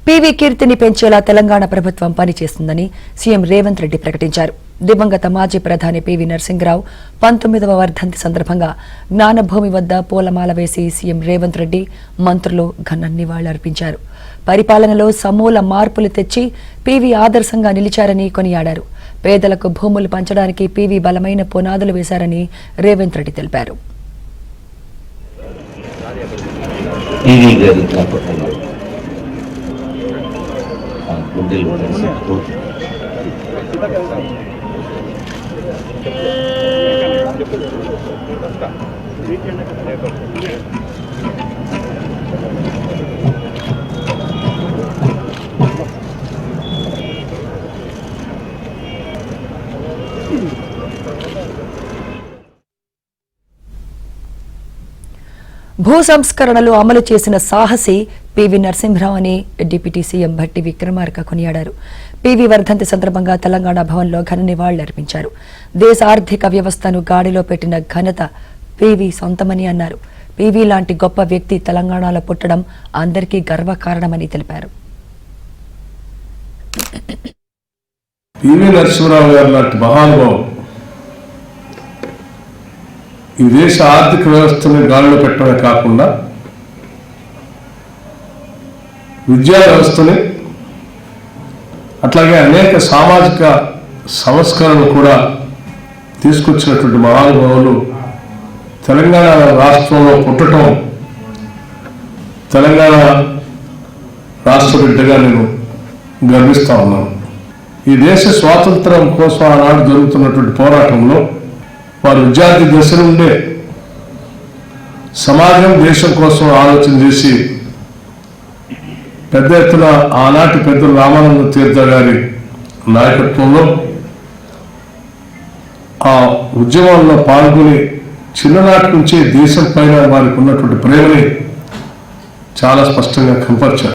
PV కీర్తిని పెంచేలా తెలంగాణ ప్రభుత్వం పనిచేస్తుందని సీఎం రేవంత్ రెడ్డి ప్రకటించారు. దివంగత మాజీ ప్రధాని పీవీ నరసింహరావు 19వ వర్ధంతి సందర్భంగా జ్ఞానభూమి వద్ద పూలమాల వేసి సీఎం రేవంత్ రెడ్డి మంత్రులు ఘన నివాళులర్పించారు. పరిపాలనలో సమూల మార్పులు తెచ్చి పీవీ ఆదర్శంగా నిలిచారని కొనియాడారు. పేదలకు భూములు పంచడానికి పీవీ బలమైన పునాదులు వేశారని రేవంత్ రెడ్డి తెలిపారు. భూ సంస్కరణలు అమలు చేసిన సాహసి పీవీ నరసింహరావు అని డిప్యూటీ సీఎం భట్టి విక్రమార్క కొనియాడారు. పీవీ వర్ధంతి సందర్భంగా తెలంగాణ భవన్లో ఘన నివాళులర్పించారు. దేశ ఆర్థిక వ్యవస్థను గాడిలో పెట్టిన ఘనత పీవీ సొంతమని అన్నారు. పీవీ లాంటి గొప్ప వ్యక్తి తెలంగాణలో పుట్టడం అందరికీ గర్వకారణమని తెలిపారు. పీవీ నరసింహరావు గారు లాంటి మహానుభావుడు ఈ దేశ ఆర్థిక వ్యవస్థను గాలిలో పెట్టడమే కాకుండా విద్యా వ్యవస్థని అట్లాగే అనేక సామాజిక సంస్కరణలు కూడా తీసుకొచ్చినటువంటి మహానుభావులు తెలంగాణ రాష్ట్రంలో పుట్టడం తెలంగాణ రాష్ట్ర బిడ్డగా నేను గర్విస్తా ఉన్నాను. ఈ దేశ స్వాతంత్రం కోసం ఆనాడు జరుగుతున్నటువంటి పోరాటంలో వారు విద్యార్థి దశ నుండే సమాజం దేశం కోసం ఆలోచన చేసి పెద్ద ఎత్తున ఆనాటి పెద్దలు రామానంద తీర్థ గారి నాయకత్వంలో ఆ ఉద్యమంలో పాల్గొని చిన్ననాటి నుంచే దేశం పైన వారికి ఉన్నటువంటి ప్రేమని చాలా స్పష్టంగా కనపరిచారు.